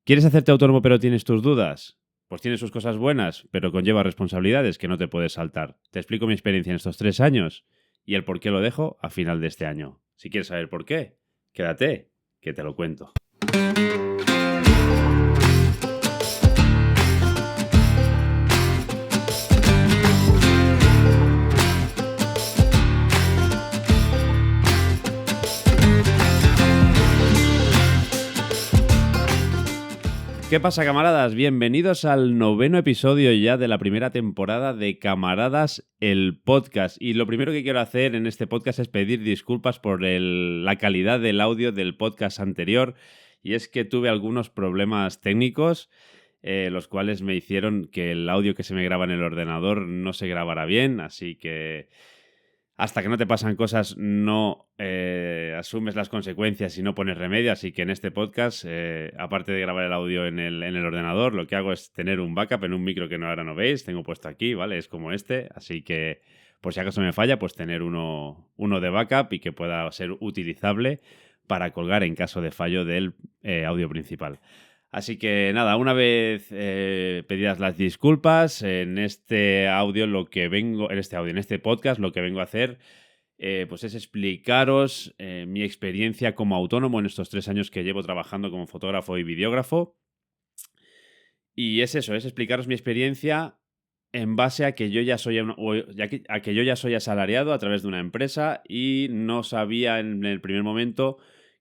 ¿Quieres hacerte autónomo pero tienes tus dudas? Pues tiene sus cosas buenas, pero conlleva responsabilidades que no te puedes saltar. Te explico mi experiencia en estos 3 años y el por qué lo dejo a final de este año. Si quieres saber por qué, quédate, que te lo cuento. ¿Qué pasa, camaradas? Bienvenidos al 9º episodio ya de la primera temporada de Camaradas, el podcast. Y lo primero que quiero hacer en este podcast es pedir disculpas por la calidad del audio del podcast anterior. Y es que tuve algunos problemas técnicos, los cuales me hicieron que el audio que se me graba en el ordenador no se grabara bien. Así que hasta que no te pasan cosas, no asumes las consecuencias y no pones remedio. Así que en este podcast, aparte de grabar el audio en el ordenador, lo que hago es tener un backup en un micro que ahora no veis. Tengo puesto aquí, ¿vale? Es como este. Así que, por si acaso me falla, pues tener uno de backup y que pueda ser utilizable para colgar en caso de fallo del audio principal. Así que nada, una vez pedidas las disculpas, en este podcast, lo que vengo a hacer pues es explicaros mi experiencia como autónomo en estos 3 años que llevo trabajando como fotógrafo y videógrafo. Y es eso, es explicaros mi experiencia en base a que yo ya soy asalariado a través de una empresa y no sabía en el primer momento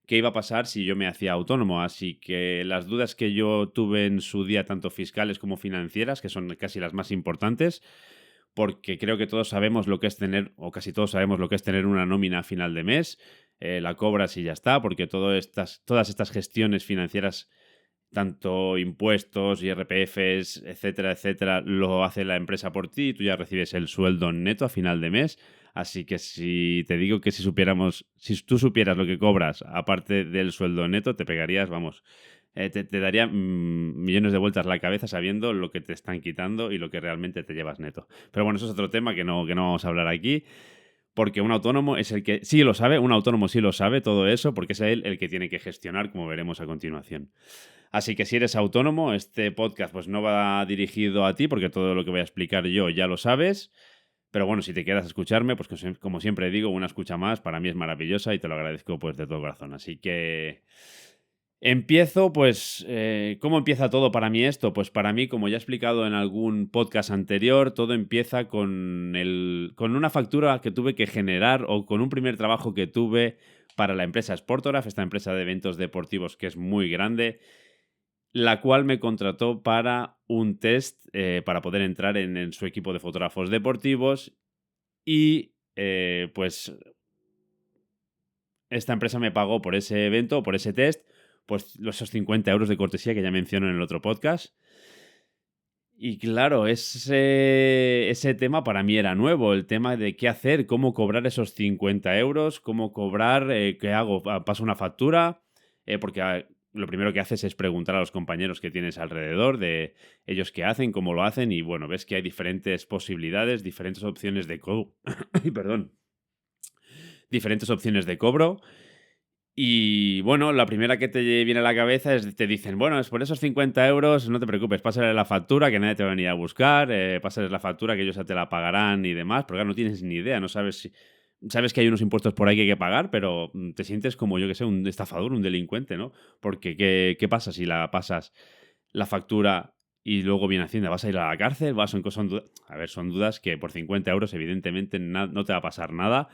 qué iba a pasar si yo me hacía autónomo. Así que las dudas que yo tuve en su día, tanto fiscales como financieras, que son casi las más importantes, porque creo que todos sabemos lo que es tener, o casi todos sabemos lo que es tener una nómina a final de mes, la cobras y ya está, porque todas estas gestiones financieras, tanto impuestos, IRPFs, etcétera, etcétera, lo hace la empresa por ti y tú ya recibes el sueldo neto a final de mes. Así que si te digo que si tú supieras lo que cobras aparte del sueldo neto, te pegarías, vamos, te daría millones de vueltas la cabeza sabiendo lo que te están quitando y lo que realmente te llevas neto. Pero bueno, eso es otro tema que no vamos a hablar aquí. Porque un autónomo es el que sí lo sabe, un autónomo sí lo sabe todo eso, porque es él el que tiene que gestionar, como veremos a continuación. Así que si eres autónomo, este podcast pues no va dirigido a ti, porque todo lo que voy a explicar yo ya lo sabes. Pero bueno, si te quedas a escucharme, pues como siempre digo, una escucha más para mí es maravillosa y te lo agradezco pues de todo corazón. Así que empiezo, pues, ¿cómo empieza todo para mí esto? Pues para mí, como ya he explicado en algún podcast anterior, todo empieza con una factura que tuve que generar o con un primer trabajo que tuve para la empresa Sportograph, esta empresa de eventos deportivos que es muy grande, la cual me contrató para un test para poder entrar en su equipo de fotógrafos deportivos y pues esta empresa me pagó por ese evento, por ese test, pues esos 50 euros de cortesía que ya menciono en el otro podcast. Y claro, ese tema para mí era nuevo, el tema de qué hacer, cómo cobrar esos 50 euros, cómo cobrar, qué hago, paso una factura, porque lo primero que haces es preguntar a los compañeros que tienes alrededor de ellos qué hacen, cómo lo hacen, y bueno, ves que hay diferentes posibilidades, diferentes opciones de perdón, diferentes opciones de cobro. Y bueno, la primera que te viene a la cabeza es, te dicen, bueno, es por esos 50 euros, no te preocupes, pásale la factura, que nadie te va a venir a buscar, pásales la factura, que ellos ya te la pagarán y demás, porque claro, no tienes ni idea, no sabes si... Sabes que hay unos impuestos por ahí que hay que pagar, pero te sientes como, yo que sé, un estafador, un delincuente, ¿no? Porque ¿qué pasa si la pasas la factura y luego viene Hacienda? ¿Vas a ir a la cárcel? A ver, son dudas que por 50 euros evidentemente no te va a pasar nada,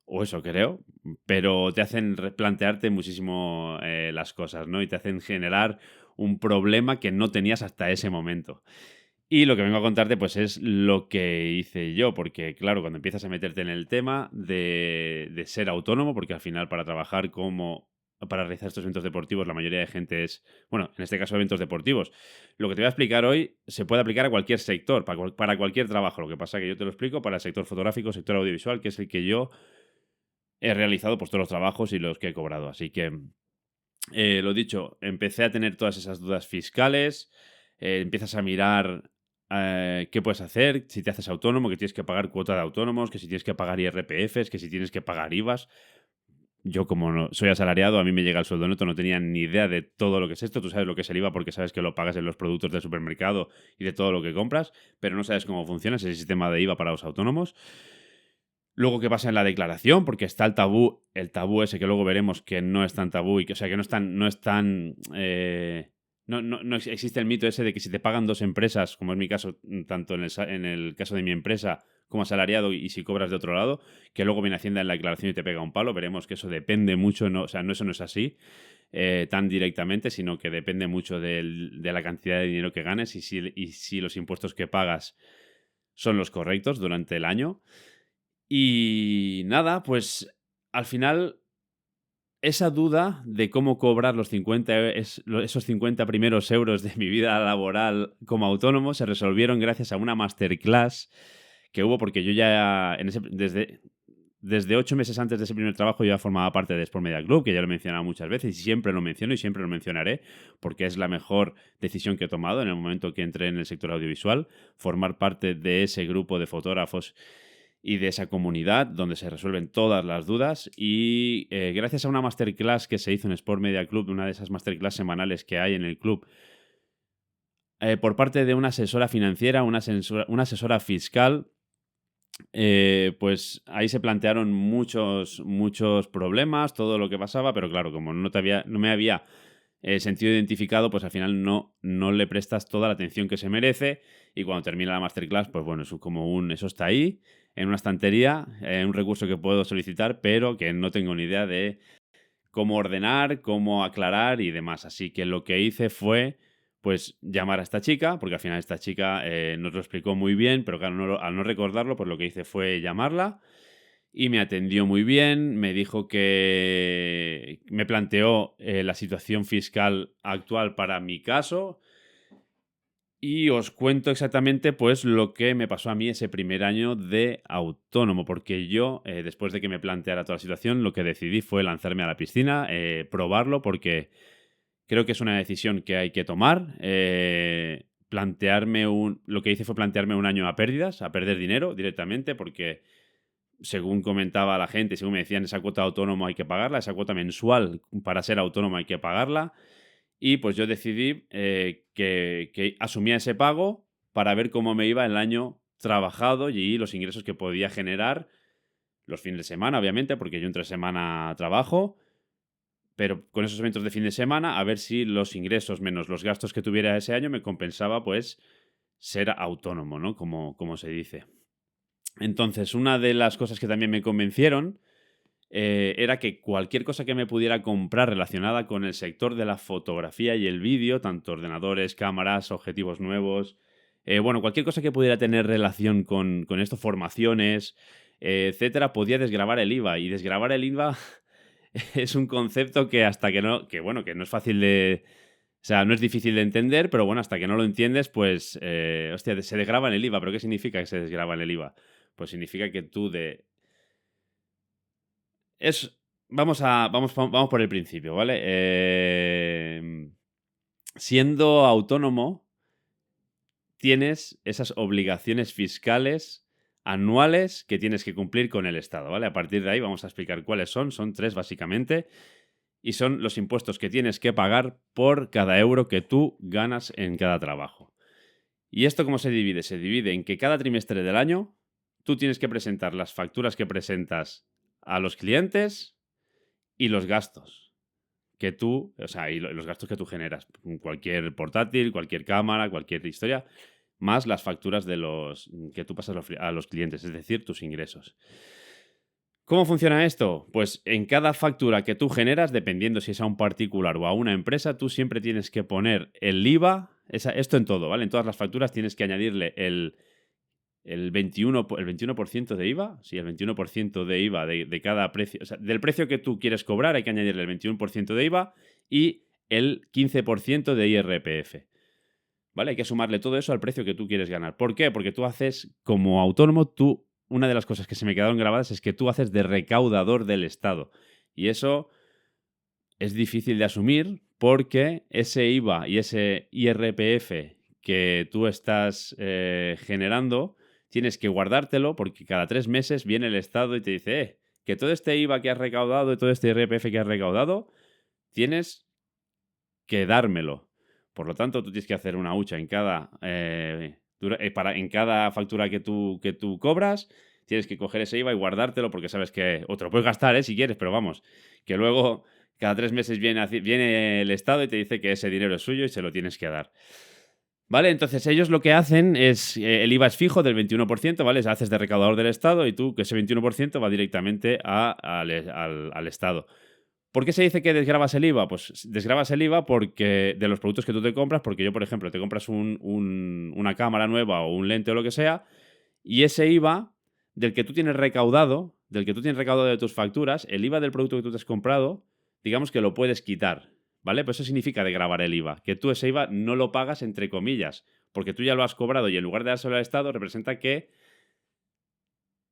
o eso creo, pero te hacen replantearte muchísimo las cosas, ¿no? Y te hacen generar un problema que no tenías hasta ese momento. Y lo que vengo a contarte, pues, es lo que hice yo, porque, claro, cuando empiezas a meterte en el tema de ser autónomo, porque al final para realizar estos eventos deportivos, la mayoría de gente es, bueno, en este caso eventos deportivos. Lo que te voy a explicar hoy se puede aplicar a cualquier sector, para cualquier trabajo. Lo que pasa es que yo te lo explico para el sector fotográfico, sector audiovisual, que es el que yo he realizado, pues, todos los trabajos y los que he cobrado. Así que, lo dicho, empecé a tener todas esas dudas fiscales, empiezas a mirar qué puedes hacer, si te haces autónomo, que tienes que pagar cuota de autónomos, que si tienes que pagar IRPFs, que si tienes que pagar IVAs. yo como no soy asalariado, a mí me llega el sueldo neto, no tenía ni idea de todo lo que es esto. Tú sabes lo que es el IVA porque sabes que lo pagas en los productos del supermercado y de todo lo que compras, pero no sabes cómo funciona ese sistema de IVA para los autónomos. Luego, ¿qué pasa en la declaración? Porque está el tabú ese que luego veremos que no es tan tabú y que, o sea, que no existe el mito ese de que si te pagan dos empresas, como es mi caso, tanto en el caso de mi empresa como asalariado y si cobras de otro lado, que luego viene Hacienda en la declaración y te pega un palo. Veremos que eso depende mucho, no, o sea, eso no es así tan directamente, sino que depende mucho de la cantidad de dinero que ganes y si los impuestos que pagas son los correctos durante el año. Y nada, pues al final esa duda de cómo cobrar esos 50 primeros euros de mi vida laboral como autónomo se resolvieron gracias a una masterclass que hubo porque yo ya desde 8 meses antes de ese primer trabajo yo ya formaba parte de Sport Media Club, que ya lo he mencionado muchas veces y siempre lo menciono y siempre lo mencionaré porque es la mejor decisión que he tomado en el momento que entré en el sector audiovisual, formar parte de ese grupo de fotógrafos y de esa comunidad donde se resuelven todas las dudas y gracias a una masterclass que se hizo en Sport Media Club, una de esas masterclass semanales que hay en el club, por parte de una asesora financiera, una asesora fiscal, pues ahí se plantearon muchos problemas, todo lo que pasaba, pero claro, como no me había sentido identificado, pues al final no le prestas toda la atención que se merece y cuando termina la masterclass, pues bueno, eso está ahí, en una estantería, un recurso que puedo solicitar, pero que no tengo ni idea de cómo ordenar, cómo aclarar y demás. Así que lo que hice fue, pues, llamar a esta chica, porque al final esta chica nos lo explicó muy bien, pero claro, al no recordarlo, pues lo que hice fue llamarla y me atendió muy bien, me dijo que me planteó la situación fiscal actual para mi caso y os cuento exactamente pues lo que me pasó a mí ese primer año de autónomo, porque yo, después de que me planteara toda la situación, lo que decidí fue lanzarme a la piscina, probarlo, porque creo que es una decisión que hay que tomar. Lo que hice fue plantearme un año a pérdidas, a perder dinero directamente, porque según comentaba la gente, según me decían, esa cuota autónomo hay que pagarla, esa cuota mensual para ser autónomo hay que pagarla. Y pues yo decidí que asumía ese pago para ver cómo me iba el año trabajado y los ingresos que podía generar los fines de semana, obviamente, porque yo entre semana trabajo, pero con esos eventos de fin de semana, a ver si los ingresos menos los gastos que tuviera ese año me compensaba, pues, ser autónomo, ¿no? Como se dice. Entonces, una de las cosas que también me convencieron era que cualquier cosa que me pudiera comprar relacionada con el sector de la fotografía y el vídeo, tanto ordenadores, cámaras, objetivos nuevos, bueno, cualquier cosa que pudiera tener relación con esto, formaciones, etcétera, podía desgravar el IVA. Y desgravar el IVA es un concepto que hasta que no es fácil de... O sea, no es difícil de entender, pero bueno, hasta que no lo entiendes, pues, hostia, se desgrava en el IVA. ¿Pero qué significa que se desgrava en el IVA? Pues significa que tú es, vamos por el principio, ¿vale? Siendo autónomo, tienes esas obligaciones fiscales anuales que tienes que cumplir con el Estado, ¿vale? A partir de ahí vamos a explicar cuáles son. Son tres, básicamente. Y son los impuestos que tienes que pagar por cada euro que tú ganas en cada trabajo. ¿Y esto cómo se divide? Se divide en que cada trimestre del año tú tienes que presentar las facturas que presentas a los clientes y los gastos que tú, o sea, y los gastos que tú generas. Cualquier portátil, cualquier cámara, cualquier historia, más las facturas de los que tú pasas a los clientes, es decir, tus ingresos. ¿Cómo funciona esto? Pues en cada factura que tú generas, dependiendo si es a un particular o a una empresa, tú siempre tienes que poner el IVA, esto en todo, ¿vale? En todas las facturas tienes que añadirle el 21% de IVA, sí, el 21% de IVA de cada precio, o sea, del precio que tú quieres cobrar hay que añadirle el 21% de IVA y el 15% de IRPF, ¿vale? Hay que sumarle todo eso al precio que tú quieres ganar. ¿Por qué? Porque tú haces, como autónomo, una de las cosas que se me quedaron grabadas es que tú haces de recaudador del Estado. Y eso es difícil de asumir porque ese IVA y ese IRPF que tú estás generando, tienes que guardártelo porque cada 3 meses viene el Estado y te dice, que todo este IVA que has recaudado y todo este IRPF que has recaudado, tienes que dármelo. Por lo tanto, tú tienes que hacer una hucha en cada, en cada factura que tú cobras. Tienes que coger ese IVA y guardártelo porque sabes que... O te lo puedes gastar, si quieres, pero vamos, que luego cada 3 meses viene el Estado y te dice que ese dinero es suyo y se lo tienes que dar. ¿Vale? Entonces ellos lo que hacen es, el IVA es fijo del 21%, ¿vale? Haces de recaudador del Estado y tú, que ese 21% va directamente al Estado. ¿Por qué se dice que desgravas el IVA? Pues desgravas el IVA porque de los productos que tú te compras, porque yo, por ejemplo, te compras una cámara nueva o un lente o lo que sea, y ese IVA del que tú tienes recaudado, de tus facturas, el IVA del producto que tú te has comprado, digamos que lo puedes quitar, ¿vale? Pues eso significa desgravar el IVA, que tú ese IVA no lo pagas entre comillas, porque tú ya lo has cobrado y en lugar de dárselo al Estado representa que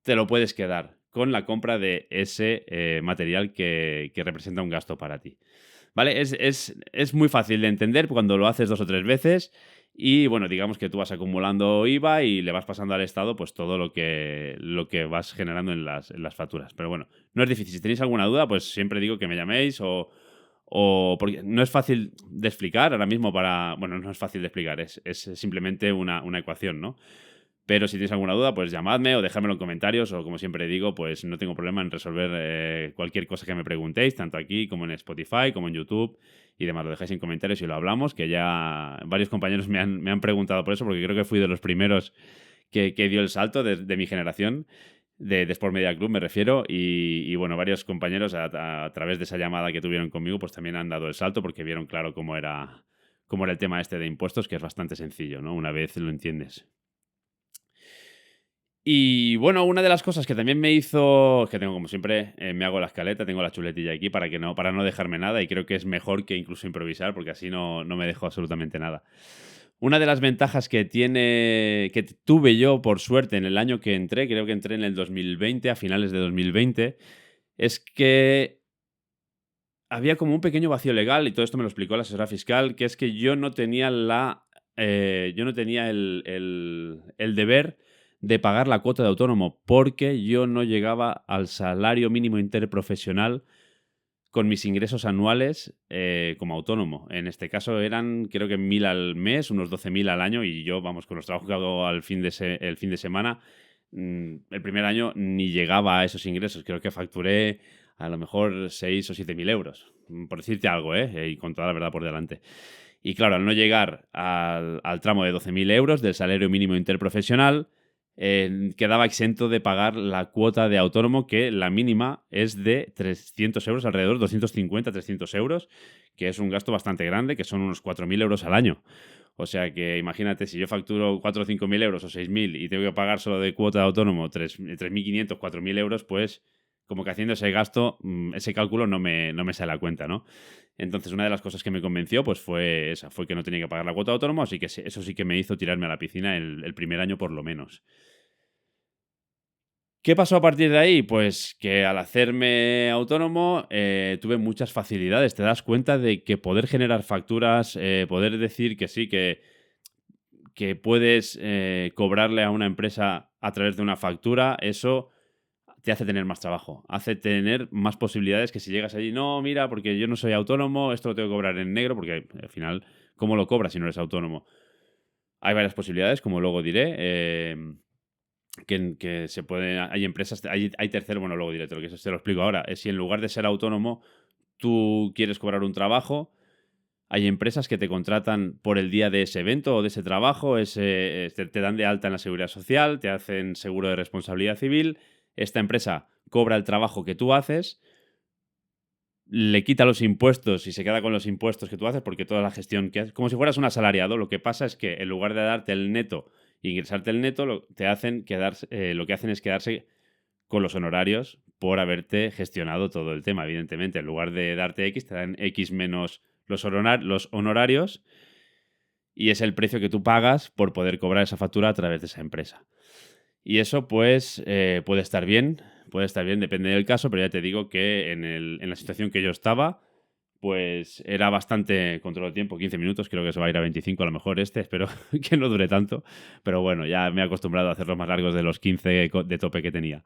te lo puedes quedar con la compra de ese material que representa un gasto para ti. ¿Vale? Es muy fácil de entender cuando lo haces 2 o 3 veces y, bueno, digamos que tú vas acumulando IVA y le vas pasando al Estado pues todo lo que vas generando en las facturas. Pero bueno, no es difícil. Si tenéis alguna duda, pues siempre digo que me llaméis o porque no es fácil de explicar ahora mismo bueno, no es fácil de explicar, es simplemente una ecuación, ¿no? Pero si tenéis alguna duda, pues llamadme o dejádmelo en comentarios o, como siempre digo, pues no tengo problema en resolver cualquier cosa que me preguntéis, tanto aquí como en Spotify, como en YouTube y demás. Lo dejáis en comentarios y lo hablamos, que ya varios compañeros me han preguntado por eso, porque creo que fui de los primeros que dio el salto de mi generación, de Sport Media Club me refiero, y bueno, varios compañeros a través de esa llamada que tuvieron conmigo, pues también han dado el salto porque vieron claro cómo era el tema este de impuestos, que es bastante sencillo, ¿no? Una vez lo entiendes. Y bueno, una de las cosas que también me hizo, que tengo como siempre, me hago la escaleta, tengo la chuletilla aquí para no dejarme nada y creo que es mejor que incluso improvisar porque así no me dejo absolutamente nada. Una de las ventajas que tuve yo por suerte en el año que entré, creo que entré en el 2020, a finales de 2020, es que había como un pequeño vacío legal y todo esto me lo explicó la asesora fiscal, que es que yo no tenía el deber de pagar la cuota de autónomo porque yo no llegaba al salario mínimo interprofesional con mis ingresos anuales como autónomo. En este caso eran, creo que 1.000 al mes, unos 12.000 al año y yo, vamos, con los trabajos que hago el fin de semana, el primer año ni llegaba a esos ingresos. Creo que facturé a lo mejor 6 o 7.000 euros, por decirte algo, y con toda la verdad por delante. Y claro, al no llegar al tramo de 12.000 euros del salario mínimo interprofesional, quedaba exento de pagar la cuota de autónomo, que la mínima es de 300 euros, alrededor de 250, 300 euros, que es un gasto bastante grande, que son unos 4.000 euros al año. O sea que imagínate, si yo facturo 4 o 5.000 euros o 6.000 y tengo que pagar solo de cuota de autónomo 3.500, 4.000 euros, pues como que haciendo ese gasto, ese cálculo no me sale a cuenta, ¿no? Entonces, una de las cosas que me convenció pues fue esa, fue que no tenía que pagar la cuota de autónomo, así que eso sí que me hizo tirarme a la piscina el primer año por lo menos. ¿Qué pasó a partir de ahí? Pues que al hacerme autónomo tuve muchas facilidades. Te das cuenta de que poder generar facturas, poder decir que sí, que puedes cobrarle a una empresa a través de una factura, eso te hace tener más trabajo, hace tener más posibilidades que si llegas allí, no, mira, porque yo no soy autónomo, esto lo tengo que cobrar en negro, porque al final, ¿cómo lo cobras si no eres autónomo? Hay varias posibilidades, como luego diré, que se pueden, hay empresas, hay terceros, bueno, luego diré, te lo explico ahora, es si en lugar de ser autónomo tú quieres cobrar un trabajo, hay empresas que te contratan por el día de ese evento o de ese trabajo, te dan de alta en la seguridad social, te hacen seguro de responsabilidad civil, esta empresa cobra el trabajo que tú haces, le quita los impuestos y se queda con los impuestos que tú haces porque toda la gestión que haces, como si fueras un asalariado, lo que pasa es que en lugar de darte el neto e ingresarte el neto, lo que hacen es quedarse con los honorarios por haberte gestionado todo el tema, evidentemente. En lugar de darte X, te dan X menos los honorarios y es el precio que tú pagas por poder cobrar esa factura a través de esa empresa. Y eso, pues, puede estar bien, depende del caso, pero ya te digo que en la situación que yo estaba, pues era bastante control de tiempo, 15 minutos, creo que se va a ir a 25 a lo mejor espero que no dure tanto, pero bueno, ya me he acostumbrado a hacerlos más largos de los 15 de tope que tenía.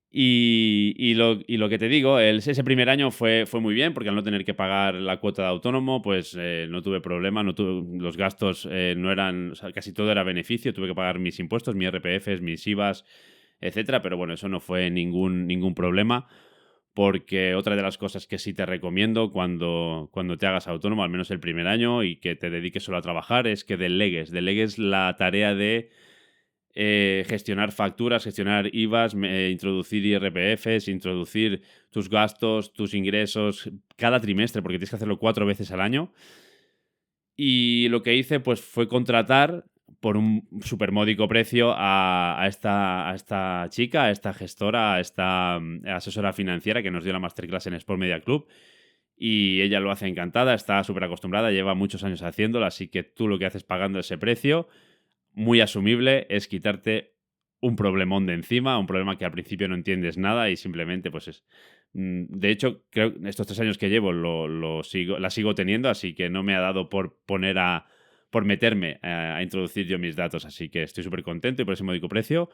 Y lo que te digo, ese primer año fue muy bien, porque al no tener que pagar la cuota de autónomo, pues no tuve problema, los gastos no eran, o sea, casi todo era beneficio, tuve que pagar mis impuestos, mis RPFs, mis IVAs, etcétera, pero bueno, eso no fue ningún problema, porque otra de las cosas que sí te recomiendo cuando te hagas autónomo, al menos el primer año, y que te dediques solo a trabajar, es que delegues la tarea de gestionar facturas, gestionar IVAs, introducir IRPFs, introducir tus gastos, tus ingresos cada trimestre, porque tienes que hacerlo 4 veces al año. Y lo que hice pues fue contratar por un súper módico precio a esta chica, a esta gestora, a esta asesora financiera que nos dio la masterclass en Sport Media Club. Y ella lo hace encantada, está súper acostumbrada, lleva muchos años haciéndolo, así que tú lo que haces pagando ese precio muy asumible es quitarte un problemón de encima, un problema que al principio no entiendes nada y simplemente pues es... De hecho, creo que estos 3 años que llevo la sigo teniendo, así que no me ha dado por meterme a introducir yo mis datos, así que estoy súper contento y por ese módico precio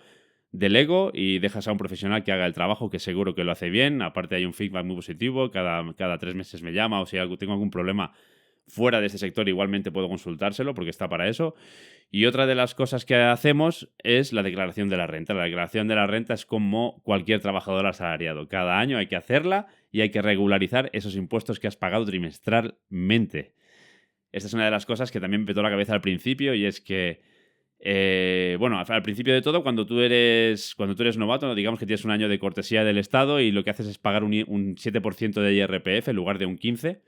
delego y dejas a un profesional que haga el trabajo, que seguro que lo hace bien. Aparte hay un feedback muy positivo, cada 3 meses me llama o si tengo algún problema fuera de este sector igualmente puedo consultárselo porque está para eso. Y otra de las cosas que hacemos es la declaración de la renta. La declaración de la renta es como cualquier trabajador asalariado. Cada año hay que hacerla y hay que regularizar esos impuestos que has pagado trimestralmente. Esta es una de las cosas que también me petó la cabeza al principio y es que, bueno, al principio de todo, cuando tú eres novato, digamos que tienes un año de cortesía del Estado y lo que haces es pagar un 7% de IRPF en lugar de un 15%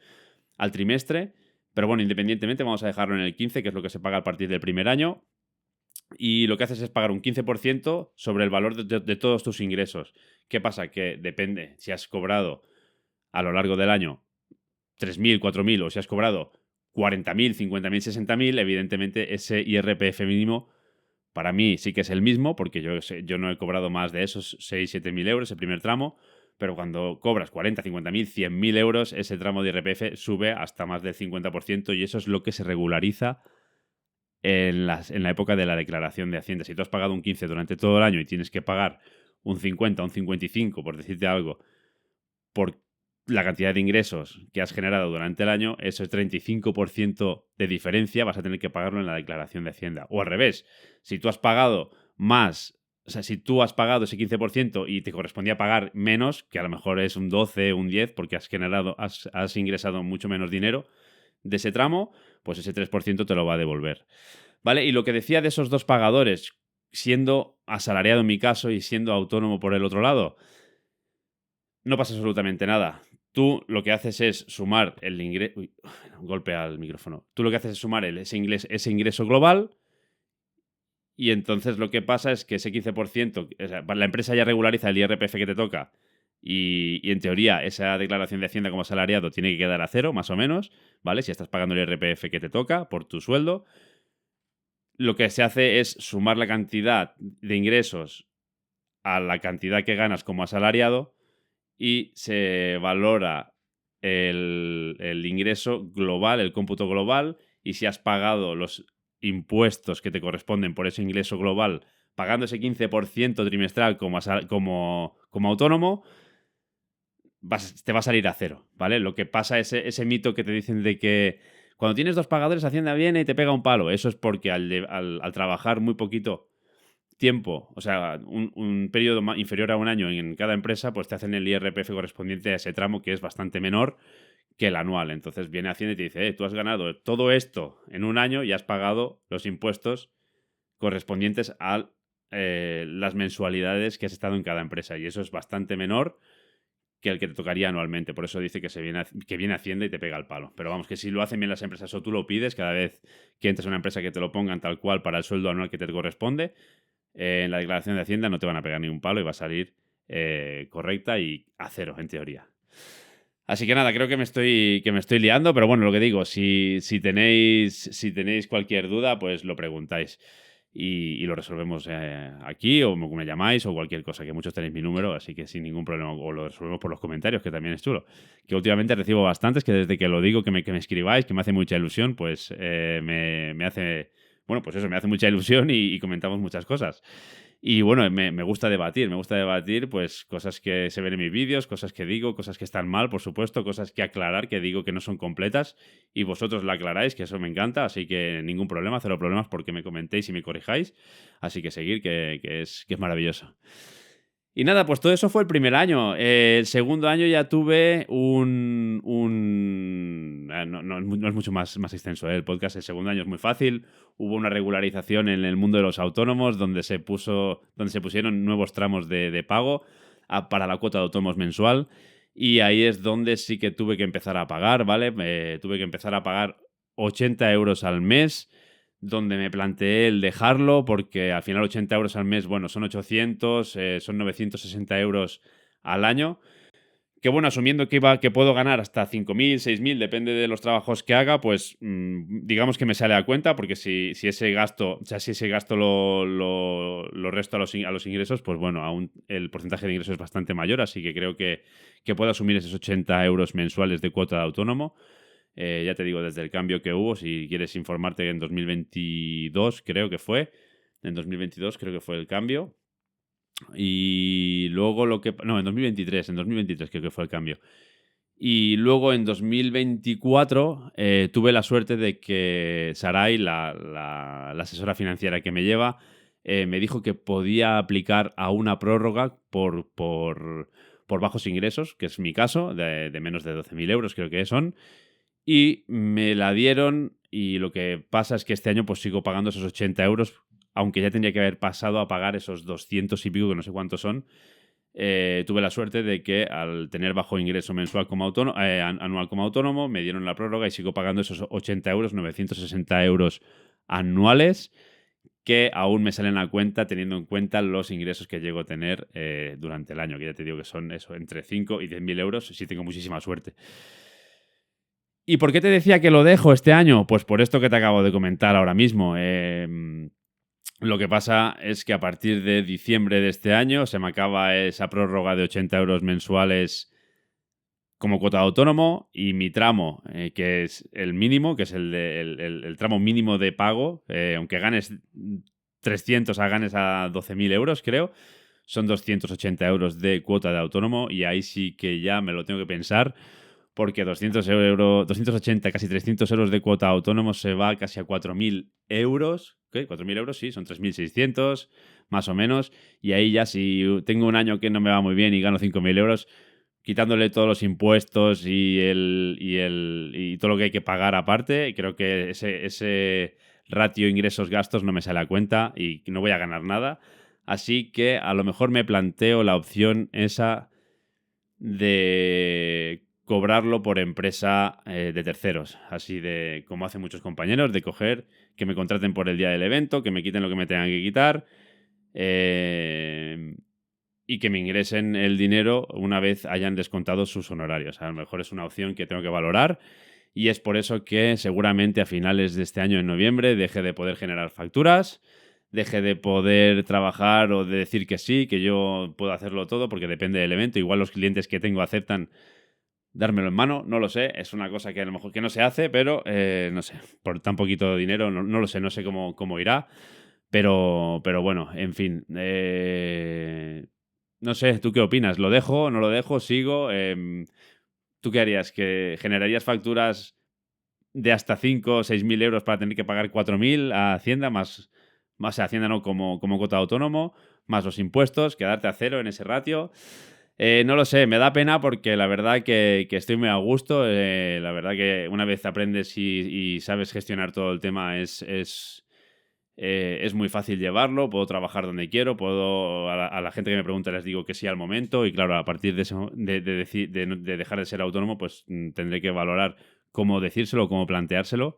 al trimestre. Pero bueno, independientemente, vamos a dejarlo en el 15, que es lo que se paga a partir del primer año. Y lo que haces es pagar un 15% sobre el valor de todos tus ingresos. ¿Qué pasa? Que depende si has cobrado a lo largo del año 3.000, 4.000 o si has cobrado 40.000, 50.000, 60.000, evidentemente ese IRPF mínimo para mí sí que es el mismo, porque yo no he cobrado más de esos 6, 7.000 euros el primer tramo, pero cuando cobras 40, 50.000, 100.000 euros, ese tramo de IRPF sube hasta más del 50% y eso es lo que se regulariza en la época de la declaración de Hacienda. Si tú has pagado un 15 durante todo el año y tienes que pagar un 50, un 55, por decirte algo, por la cantidad de ingresos que has generado durante el año, ese 35% de diferencia vas a tener que pagarlo en la declaración de Hacienda. O al revés, si tú has pagado más, o sea, si tú has pagado ese 15% y te correspondía pagar menos, que a lo mejor es un 12, un 10, porque has ingresado mucho menos dinero de ese tramo, pues ese 3% te lo va a devolver. ¿Vale? Y lo que decía de esos dos pagadores, siendo asalariado en mi caso y siendo autónomo por el otro lado, no pasa absolutamente nada. Tú lo que haces es sumar el ingreso... Uy, un golpe al micrófono. Tú lo que haces es sumar ese ingreso global y entonces lo que pasa es que ese 15%, o sea, la empresa ya regulariza el IRPF que te toca y en teoría esa declaración de Hacienda como asalariado tiene que quedar a cero, más o menos, ¿vale? Si estás pagando el IRPF que te toca por tu sueldo, lo que se hace es sumar la cantidad de ingresos a la cantidad que ganas como asalariado y se valora el ingreso global, el cómputo global, y si has pagado los impuestos que te corresponden por ese ingreso global, pagando ese 15% trimestral como autónomo, te va a salir a cero, ¿vale? Lo que pasa es ese mito que te dicen de que cuando tienes dos pagadores Hacienda viene y te pega un palo. Eso es porque al trabajar muy poquito tiempo, o sea, un periodo inferior a un año en cada empresa, pues te hacen el IRPF correspondiente a ese tramo que es bastante menor que el anual. Entonces viene Hacienda y te dice, tú has ganado todo esto en un año y has pagado los impuestos correspondientes a las mensualidades que has estado en cada empresa. Y eso es bastante menor que el que te tocaría anualmente. Por eso dice que viene Hacienda y te pega el palo. Pero vamos, que si lo hacen bien las empresas o tú lo pides cada vez que entres a una empresa que te lo pongan tal cual para el sueldo anual que te corresponde, en la declaración de Hacienda no te van a pegar ni un palo y va a salir correcta y a cero, en teoría. Así que nada, creo que me estoy liando, pero bueno, lo que digo, si tenéis cualquier duda, pues lo preguntáis y lo resolvemos aquí o me llamáis o cualquier cosa, que muchos tenéis mi número, así que sin ningún problema, o lo resolvemos por los comentarios, que también es chulo. Que últimamente recibo bastantes, que desde que lo digo, que me escribáis, que me hace mucha ilusión, pues me hace... Bueno, pues eso, me hace mucha ilusión y comentamos muchas cosas. Y bueno, me gusta debatir pues cosas que se ven en mis vídeos, cosas que digo, cosas que están mal, por supuesto, cosas que aclarar, que digo que no son completas y vosotros la aclaráis, que eso me encanta, así que ningún problema, cero problemas porque me comentéis y me corrijáis, así que seguir, que es maravilloso. Y nada, pues todo eso fue el primer año. El segundo año ya tuve no es mucho más extenso, ¿eh? El podcast. El segundo año es muy fácil. Hubo una regularización en el mundo de los autónomos donde se pusieron nuevos tramos de pago para la cuota de autónomos mensual. Y ahí es donde sí que tuve que empezar a pagar, ¿vale? Tuve que empezar a pagar 80 euros al mes, donde me planteé el dejarlo porque al final 80 euros al mes, bueno, son 800, son 960 euros al año. Que bueno, asumiendo que puedo ganar hasta 5.000, 6.000, depende de los trabajos que haga, pues digamos que me sale a cuenta, porque si ese gasto, o sea, si ese gasto lo resto a los ingresos, pues bueno, aún el porcentaje de ingresos es bastante mayor, así que creo que puedo asumir esos 80 euros mensuales de cuota de autónomo. Ya te digo, desde el cambio que hubo, si quieres informarte, en 2022 creo que fue. En 2022 creo que fue el cambio. Y luego No, en 2023 creo que fue el cambio. Y luego en 2024 tuve la suerte de que Sarai, la asesora financiera que me lleva, me dijo que podía aplicar a una prórroga por bajos ingresos, que es mi caso, de menos de 12.000 euros creo que son. Y me la dieron y lo que pasa es que este año pues sigo pagando esos 80 euros, aunque ya tendría que haber pasado a pagar esos 200 y pico, que no sé cuántos son. Tuve la suerte de que al tener bajo ingreso mensual como anual como autónomo, me dieron la prórroga y sigo pagando esos 80 euros, 960 euros anuales, que aún me salen a cuenta teniendo en cuenta los ingresos que llego a tener durante el año, que ya te digo que son eso, entre 5 y 10.000 euros si tengo muchísima suerte. ¿Y por qué te decía que lo dejo este año? Pues por esto que te acabo de comentar ahora mismo. Lo que pasa es que a partir de diciembre de este año se me acaba esa prórroga de 80 euros mensuales como cuota de autónomo y mi tramo, que es el mínimo, que es el tramo mínimo de pago, aunque ganes 300 ganes a 12.000 euros, creo, son 280 euros de cuota de autónomo y ahí sí que ya me lo tengo que pensar, porque 280, casi 300 euros de cuota autónomo se va casi a 4.000 euros. ¿Qué? 4.000 euros, sí, son 3.600, más o menos. Y ahí ya si tengo un año que no me va muy bien y gano 5.000 euros, quitándole todos los impuestos y todo lo que hay que pagar aparte, creo que ese ratio ingresos-gastos no me sale a cuenta y no voy a ganar nada. Así que a lo mejor me planteo la opción esa de cobrarlo por empresa de terceros, así de como hacen muchos compañeros, de coger, que me contraten por el día del evento, que me quiten lo que me tengan que quitar y que me ingresen el dinero una vez hayan descontado sus honorarios. A lo mejor es una opción que tengo que valorar y es por eso que seguramente a finales de este año, en noviembre, deje de poder generar facturas, deje de poder trabajar o de decir que sí, que yo puedo hacerlo todo, porque depende del evento. Igual los clientes que tengo aceptan dármelo en mano, no lo sé. Es una cosa que a lo mejor que no se hace, pero no sé, por tan poquito dinero, no lo sé, no sé cómo irá. Pero bueno, en fin. No sé, ¿tú qué opinas? ¿Lo dejo? ¿No lo dejo? ¿Sigo? ¿Tú qué harías? ¿Que generarías facturas de hasta 5 o 6.000 euros para tener que pagar 4.000 a Hacienda, más a Hacienda no como cuota de autónomo, más los impuestos, quedarte a cero en ese ratio? No lo sé, me da pena porque la verdad que estoy muy a gusto. La verdad que una vez aprendes y sabes gestionar todo el tema es muy fácil llevarlo. Puedo trabajar donde quiero, a la gente que me pregunta les digo que sí al momento y claro, a partir de eso, de dejar de ser autónomo, pues tendré que valorar cómo decírselo, cómo planteárselo.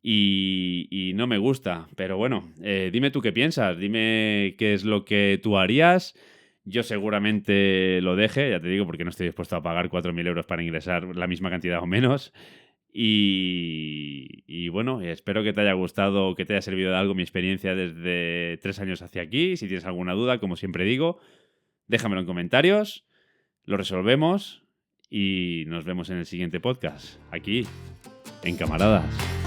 Y no me gusta, pero bueno, dime tú qué piensas, dime qué es lo que tú harías. Yo seguramente lo deje, ya te digo, porque no estoy dispuesto a pagar 4.000 euros para ingresar la misma cantidad o menos. Y bueno, espero que te haya gustado, que te haya servido de algo mi experiencia desde 3 años hacia aquí. Si tienes alguna duda, como siempre digo, déjamelo en comentarios, lo resolvemos y nos vemos en el siguiente podcast, aquí, en Camaradas.